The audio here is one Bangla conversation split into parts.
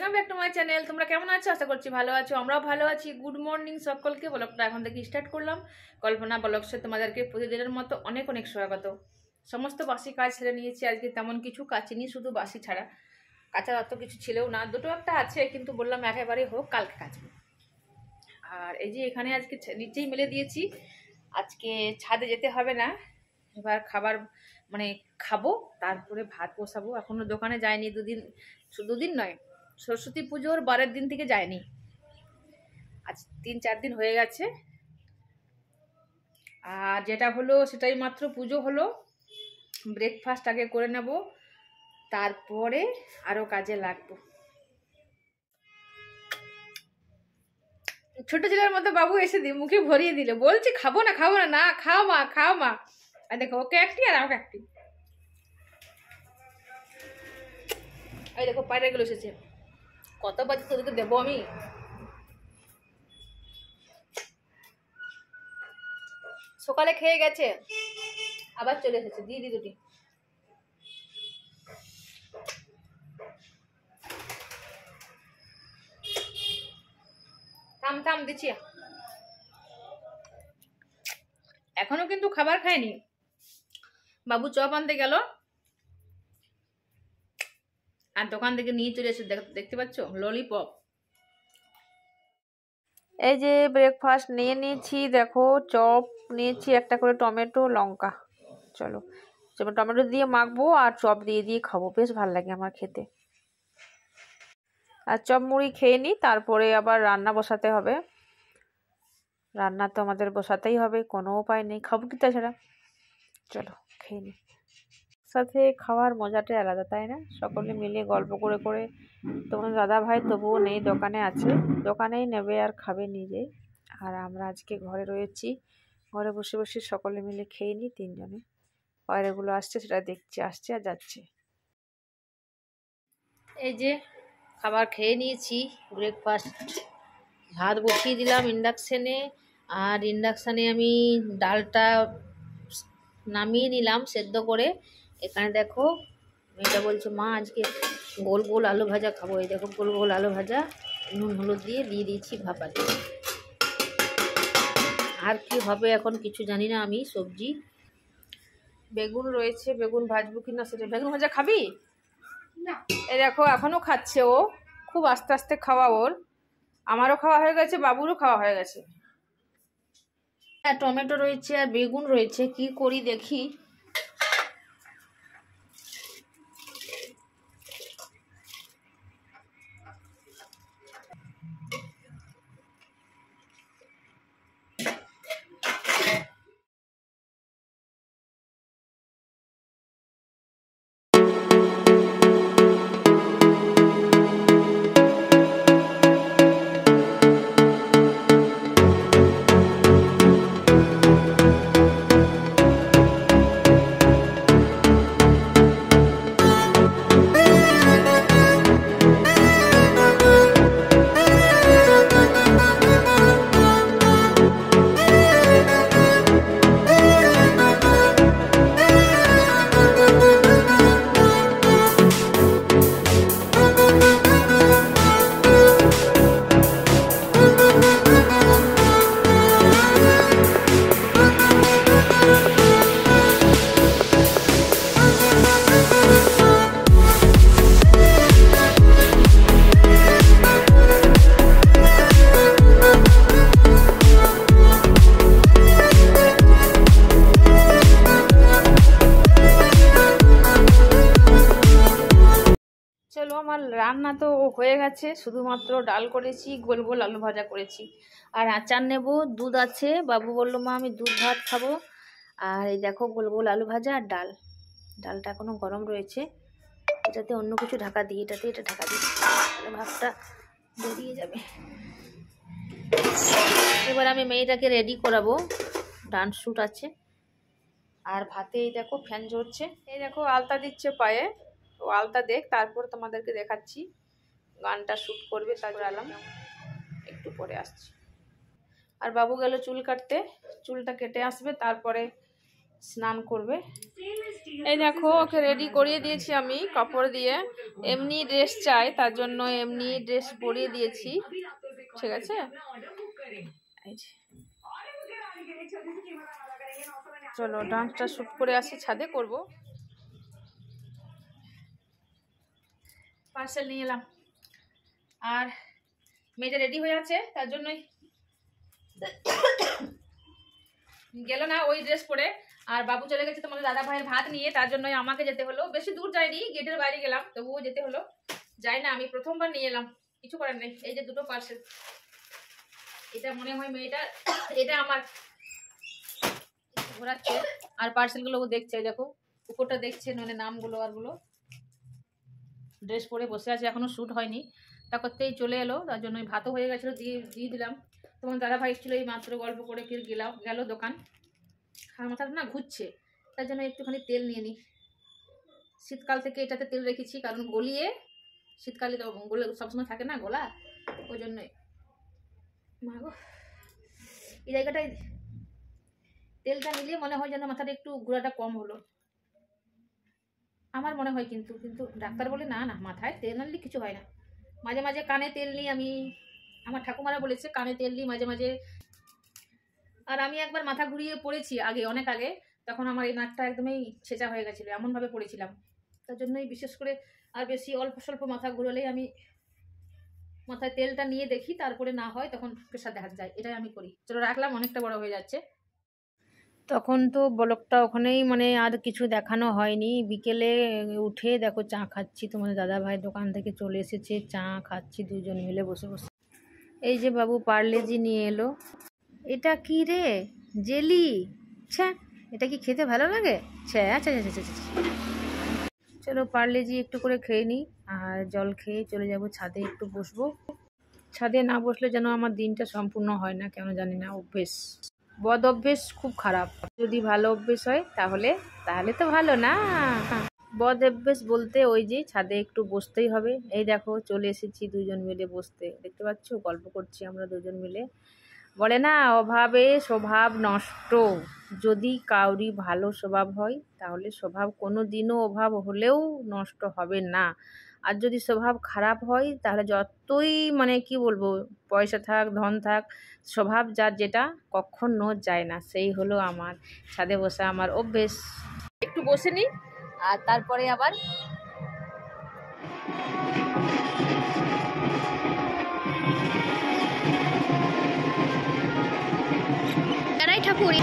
Welcome back to my channel. তোমরা কেমন আছো? আশা করছি ভালো আছো, আমরাও ভালো আছি। গুড মর্নিং সকলকে। ব্লগটা এখন থেকে স্টার্ট করলাম। কল্পনা ব্লগসে তোমাদেরকে প্রতিদিনের মতো অনেক অনেক স্বাগত। সমস্ত বাসি কাজ ছেড়ে নিয়েছি, আজকে তেমন কিছু কাচিনি, শুধু বাসি ছাড়া। কাঁচার অত কিছু ছিলও না, দুটো একটা আছে, কিন্তু বললাম একেবারে হোক, কালকে কাচবো। আর এই যে এখানে আজকে নিচেই মেলে দিয়েছি, আজকে ছাদে যেতে হবে না। এবার খাবার মানে খাবো, তারপরে ভাত বসাবো। এখনো দোকানে যায়নি, দুদিন নয়, সরস্বতী পুজোর 12 দিন থেকে যায়নি, আজ 3-4 দিন হয়ে গেছে। আর যেটা হলো সেটাই মাত্র পুজো হলো, ব্রেকফাস্ট আগে করে নেব, তারপরে আরো কাজে লাগবো। ছোট ছেলের মতো বাবু এসে মুখে ভরিয়ে দিল, বলছি খাবো না খাবো না, না খাও মা খাও মা। আর দেখো ওকে একটি আর আমাকে একটি। এই দেখো পায়রা গুলো এসেছে, কত বাজে তোদেরকে দেবো আমি। সকালে খেয়ে গেছে, আবার চলে এসেছে, দিয়ে দি দুটি। থাম থাম দিচ্ছি। এখনো কিন্তু খাবার খায়নি, বাবু চপ আনতে গেল আর দোকান থেকে নিয়ে চলে এসে, দেখতে পাচ্ছ ললিপপ। এই যে ব্রেকফাস্ট নিয়ে নিয়েছি, দেখো চপ নিয়েছি, একটা করে টমেটো লঙ্কা। চলো টমেটো দিয়ে মাখবো আর চপ দিয়ে দিয়ে খাবো, বেশ ভালো লাগে আমার খেতে। আর চপ মুড়ি খেয়ে নিই, তারপরে আবার রান্না বসাতে হবে। রান্না তো আমাদের বসাতেই হবে, কোনো উপায় নেই, খাবো কি তাছাড়া। চলো খেয়ে নিই। সাথে খাওয়ার মজাটাই আলাদা, তাই না? সকলে মিলে গল্প করে করে। তোমার দাদা ভাই তবুও নেই, দোকানে আছে, দোকানেই নেবে আর খাবে নিজে। আর আমরা আজকে ঘরে রয়েছি, ঘরে বসে বসে সকলে মিলে খেয়ে নিই তিনজনে। পায়রাগুলো আসছে, সেটা দেখছি, আসছে আর যাচ্ছে। এই যে খাবার খেয়ে নিয়েছি, ব্রেকফাস্ট। ভাত বসিয়ে দিলাম ইন্ডাকশানে, আর ইন্ডাকশানে আমি ডালটা নামিয়ে নিলাম সেদ্ধ করে। এখানে দেখো মেয়েটা বলছে মা আজকে গোল গোল আলু ভাজা খাবো। এই দেখো গোল গোল আলু ভাজা নুন হলুদ দিয়ে দিয়েছি ভাপাতে। আর কি হবে এখন কিছু জানি না আমি। সবজি বেগুন রয়েছে, বেগুন ভাজবো কিনা সেটা। বেগুন ভাজা খাবি না? এই দেখো এখনো খাচ্ছে ও, খুব আস্তে আস্তে খাওয়া ওর। আমারও খাওয়া হয়ে গেছে, বাবুরও খাওয়া হয়ে গেছে। আর টমেটো রয়েছে আর বেগুন রয়েছে, কি করি দেখি। চলো আমার রান্না তো হয়ে গেছে, শুধুমাত্র ডাল করেছি, গোল গোল আলু ভাজা করেছি, আর আচার নেব। দুধ আছে, বাবু বললো মা আমি দুধ ভাত খাবো। আর এই দেখো গোল গোল আলু ভাজা আর ডাল। ডালটা এখনো গরম রয়েছে, এটাতে অন্য কিছু ঢাকা দিই, এটা ঢাকা দিই, তাহলে ভাতটা বেরিয়ে যাবে। এবার আমি মেয়েটাকে রেডি করাবো, ডান্স শ্যুট আছে। আর ভাতে এই দেখো ফ্যান ঝরছে, এই দেখো আলতা দিচ্ছে পায়ে, ও আলতা দেখ, তারপর তোমাদেরকে দেখাচ্ছি। গানটা শ্যুট করবে, তারপর আলাম, একটু পরে আসছি। আর বাবু গেল চুল কাটতে, চুলটা কেটে আসবে, তারপরে স্নান করবে। এই দেখো ওকে রেডি করিয়ে দিয়েছি আমি কাপড় দিয়ে, এমনি ড্রেস চাই তার জন্য এমনি ড্রেস পরিয়ে দিয়েছি, ঠিক আছে। চলো ডান্সটা শুট করে আসি, ছাদে করব। পার্সেল নিয়ে এলাম আর মেয়েটা রেডি হয়ে আছে, তার জন্যই গেল না ওই ড্রেস পরে। আর বাবু চলে গেছে তোমাদের দাদা ভাইয়ের ভাত নিয়ে, তার জন্যই আমাকে যেতে হলো। বেশি দূর যাইনি, গেটের বাইরে গেলাম, তবুও যেতে হলো। যাই না, আমি প্রথমবার নিয়ে এলাম, কিছু করার নেই। এই যে দুটো পার্সেল, এটা মনে হয় মেয়েটা, এটা আমার ঘোরাচ্ছে। আর পার্সেলগুলো ও দেখছে, দেখো উপরটা দেখছে, নইলে নামগুলো আরগুলো। ড্রেস পরে বসে আছে, এখনো শ্যুট হয়নি, তা করতেই চলে এলো। তার জন্য ভাতও হয়ে গেছিলো, দিয়ে দিলাম। তোমার দাদা ভাই ছিল এই মাত্র, গল্প করে ফির গেল দোকান। আর মাথাটা না ঘুরছে, তার জন্য একটুখানি তেল নিয়ে নিই। শীতকাল থেকে এটাতে তেল রেখেছি, কারণ গলিয়ে শীতকালে তো গলে সবসময় থাকে না গলা, ওই জন্যই। মাগো, এই জায়গাটায় তেলটা নিলে মনে হয় যেন মাথাটা একটু ঘোরাটা কম হলো, আমার মনে হয়। কিন্তু কিন্তু ডাক্তার বলে না না, মাথায় তেল আনলে কিছু হয় না। মাঝে মাঝে কানে তেল নিই আমি, আমার ঠাকুমারা বলেছে কানে তেল নিই মাঝে মাঝে। আর আমি একবার মাথা ঘুরিয়ে পড়েছি আগে, অনেক আগে, তখন আমার এই নাকটা একদমই ছেঁচা হয়ে গেছিলো, এমনভাবে পড়েছিলাম। তার জন্যই বিশেষ করে আর বেশি অল্প স্বল্প মাথা ঘুরলেই আমি মাথায় তেলটা নিয়ে দেখি, তারপরে না হয় তখন প্রেশার দেখা যায়, এটাই আমি করি। চলো রাখলাম, অনেকটা বড় হয়ে যাচ্ছে। তখন তো ব্লগটা ওখানেই, মানে আর কিছু দেখানো হয়নি। বিকেলে উঠে দেখো চা খাচ্ছি, তোমাদের দাদা ভাই দোকান থেকে চলে এসেছে, চা খাচ্ছি দুজন মিলে বসে বসে। এই যে বাবু পার্লেজি নিয়ে এলো। এটা কি রে, জেলি? আচ্ছা, এটা কি খেতে ভালো লাগে? আচ্ছা আচ্ছা আচ্ছা আচ্ছা। চলো পার্লেজি একটু করে খেয়ে নিই, আর জল খেয়ে চলে যাব ছাদে, একটু বসবো। ছাদে না বসলে যেন আমার দিনটা সম্পূর্ণ হয় না, কেন জানি না। অভ্যেস, বদ অভ্যেস খুব খারাপ। যদি ভালো অভ্যেস হয় তাহলে তাহলে তো ভালো না। বদ অভ্যেস বলতে ওই যে ছাদে একটু বসতেই হবে। এই দেখো চলে এসেছি দুজন মিলে বসতে, দেখতে পাচ্ছ, গল্প করছি আমরা দুজন মিলে। বলে না, অভাবে স্বভাব নষ্ট। যদি কাউরি ভালো স্বভাব হয় তাহলে স্বভাব কোনো দিনও অভাব হলেও নষ্ট হবে না। আর যদি স্বভাব খারাপ হয় তাহলে যতই, মানে কি বলবো, পয়সা থাক ধন থাক, স্বভাব যার যেটা কখনো যায় না। সেই হলো আমার ছাদে বসা আমার অভ্যেস। একটু বসে নিই আর তারপরে আবার ঠাকুর।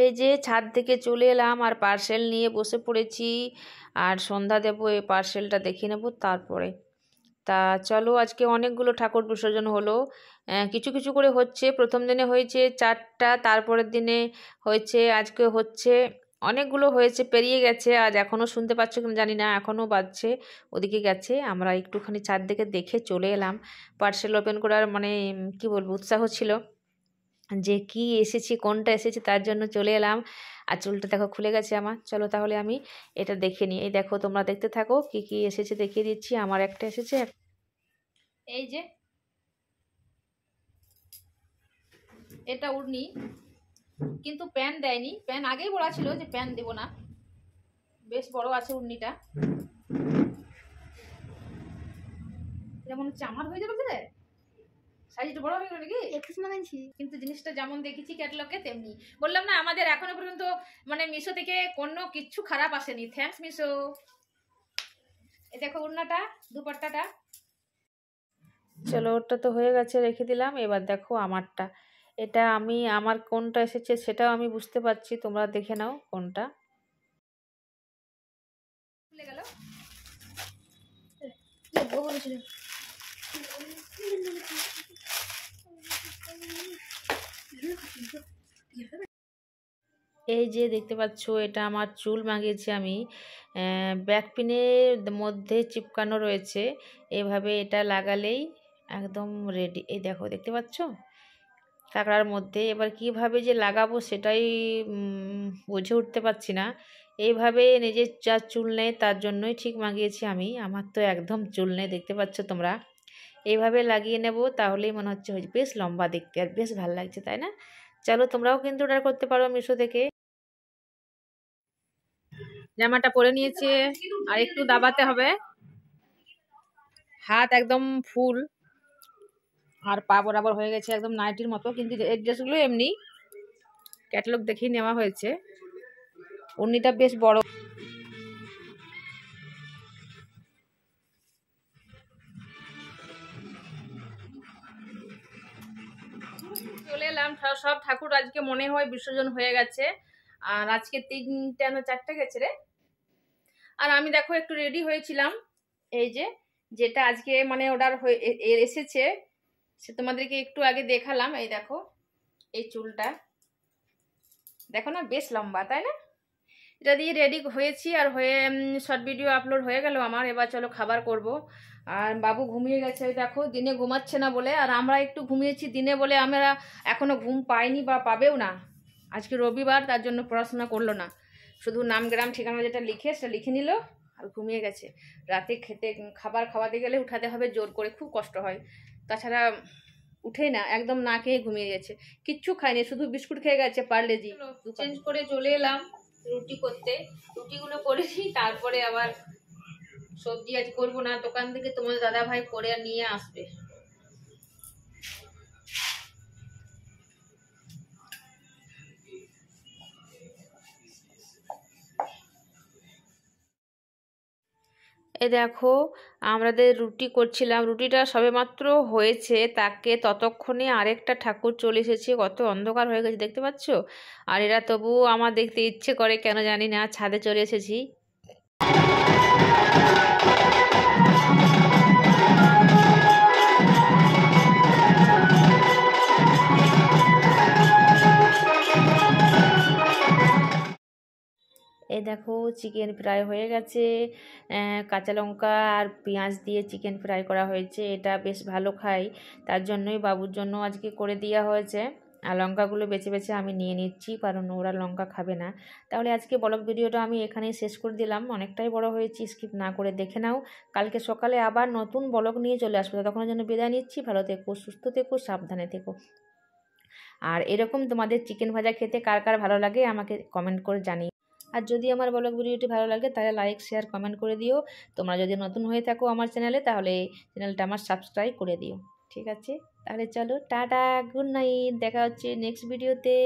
এই যে ছাদ থেকে চলে এলাম আর পার্সেল নিয়ে বসে পড়েছি, আর সন্ধ্যা দেব, এই পার্সেলটা দেখে নেব তারপরে। তা চলো, আজকে অনেকগুলো ঠাকুর বিসর্জন হলো, কিছু কিছু করে হচ্ছে। প্রথম দিনে হয়েছে 4টা, তারপরের দিনে হয়েছে, আজকে হচ্ছে, অনেকগুলো হয়েছে, পেরিয়ে গেছে। আজ এখনও শুনতে পাচ্ছ কিনা জানি না, এখনও বাজছে, ওদিকে গেছে। আমরা একটুখানি চারদিকে দেখে চলে এলাম। পার্সেল ওপেন করার মানে কি বলবো, উৎসাহ ছিল যে কি এসেছি, কোনটা এসেছে, তার জন্য চলে এলাম। আর চুলটা দেখো খুলে গেছে আমার। চলো তাহলে আমি এটা দেখে নিই। এই দেখো, তোমরা দেখতে থাকো, কি কি এসেছে দেখিয়ে দিচ্ছি। আমার একটা এসেছে, এই যে এটা উড়নি, কিন্তু প্যান দেয়নি, প্যান আগেই বলা ছিল যে প্যান দেবো না। বেশ বড় আছে উন্নিটা, এটা মনে হচ্ছে আমার হয়ে যাবে রে, সাইজ একটু বড় হয়ে গেল নাকি কিন্তু জিনিসটা যেমন দেখেছি ক্যাটালগে তেমনি। বললাম না আমাদের এখনো পর্যন্ত মানে মিশো থেকে কোনো কিচ্ছু খারাপ আসেনি। থ্যাঙ্কস মিশো। এই দেখো উন্নাটা, দুপাট্টাটা। চলো ওটা তো হয়ে গেছে, রেখে দিলাম। এবার দেখো আমারটা, এটা আমি আমার কোনটা এসেছে সেটাও আমি বুঝতে পারছি, তোমরা দেখে নাও কোনটা। খুলে গেল। এই যে দেখতে পাচ্ছ, এটা আমার চুল মাগিয়েছি আমি, ব্যাক পিনের মধ্যে চিপকানো রয়েছে। এভাবে এটা লাগালেই একদম রেডি। এই দেখো দেখতে পাচ্ছ কাঁকড়ার মধ্যে। এবার কিভাবে যে লাগাবো সেটাই বুঝে উঠতে পারছি না। এইভাবে নিজের যা চুল নেই তার জন্যই ঠিক মাগিয়েছি আমি। আমার তো একদম চুল নেই, দেখতে পাচ্ছ তোমরা। এইভাবে লাগিয়ে নেব, তাহলেই মনে হচ্ছে বেশ লম্বা দেখতে আর বেশ ভালো লাগছে, তাই না? চলো তোমরাও কিন্তু অর্ডার করতে পারো মিশো থেকে। জামাটা পরে নিয়েছে, আর একটু দাবাতে হবে। হাত একদম ফুল আর পা বরাবর হয়ে গেছে একদম নাইটির মতো, কিন্তু এই ড্রেসগুলো এমনি ক্যাটালগ দেখেই নেওয়া হয়েছে। ওড়নিটা বেশ বড়। চলে এলাম, সব ঠাকুর আজকে মনে হয় বিসর্জন হয়ে গেছে। আর আজকে 3টে না 4টে গেছে রে। আর আমি দেখো একটু রেডি হয়েছিলাম, এই যে যেটা আজকে মানে অর্ডার হয়ে এসেছে সে তোমাদেরকে একটু আগে দেখালাম। এই দেখো এই চুলটা দেখো না, বেশ লম্বা, তাই না? এটা দিয়ে রেডি হয়েছি আর হয়ে শর্ট ভিডিও আপলোড হয়ে গেল আমার। এবার চলো খাবার করব। আর বাবু ঘুমিয়ে গেছে দেখো, দিনে ঘুমাচ্ছে না বলে, আর আমরা একটু ঘুমিয়েছি দিনে বলে আমরা এখনো ঘুম পাইনি বা পাবেও না। আজকে রবিবার, তার জন্য পড়াশোনা করলো না, শুধু নাম গ্রাম ঠিকানা যেটা লিখে সেটা লিখে নিল আর ঘুমিয়ে গেছে। রাতে খাবার খাওয়াতে গেলে উঠাতে হবে জোর করে, খুব কষ্ট হয়। তাছাড়া উঠেই না, একদম না খেয়ে ঘুমিয়ে গেছে, কিচ্ছু খায়নি, শুধু বিস্কুট খেয়ে গেছে পার্লেজি। চেঞ্জ করে চলে এলাম রুটি করতে। রুটিগুলো করেছি, তারপরে আবার সবজি আজ করবো না, দোকান থেকে তোমার দাদা ভাই করে নিয়ে আসবে। এই দেখো আমাদের রুটি করছিলাম, রুটিটা সবেমাত্র হয়েছে, তাকে ততক্ষণে আরেকটা ঠাকুর চলে এসেছে। কত অন্ধকার হয়ে গেছে দেখতে পাচ্ছ। আর এরা তবুও আমার দেখতে ইচ্ছে করে কেন জানি না, ছাদে চলে এসেছি। এই দেখো চিকেন ফ্রাই হয়ে গেছে, কাঁচা লঙ্কা আর পেঁয়াজ দিয়ে চিকেন ফ্রাই করা হয়েছে। এটা বেশ ভালো খাই, তার জন্যই বাবুর জন্য আজকে করে দেওয়া হয়েছে। আর লঙ্কাগুলো বেছে বেছে আমি নিয়ে নিচ্ছি, কারণ ওরা লঙ্কা খাবে না। তাহলে আজকে ব্লগ ভিডিওটা আমি এখানেই শেষ করে দিলাম, অনেকটাই বড় হয়েছি, স্কিপ না করে দেখে নাও। কালকে সকালে আবার নতুন ব্লগ নিয়ে চলে আসবো, তখনের জন্য বিদায় নিচ্ছি। ভালো থেকো, সুস্থ থেকো, সাবধানে থেকো। আর এরকম তোমাদের চিকেন ভাজা খেতে কার কার ভালো লাগে আমাকে কমেন্ট করে জানিও। আর যদি আমার ব্লগ ভিডিওটি ভালো লাগে তাহলে লাইক শেয়ার কমেন্ট করে দিও। তোমরা যদি নতুন হয়ে থাকো আমার চ্যানেলে, তাহলে চ্যানেলটা আমার সাবস্ক্রাইব করে দিও। ঠিক আছে, তাহলে চলো টাটা, গুড নাইট, দেখা হচ্ছে নেক্সট ভিডিওতে।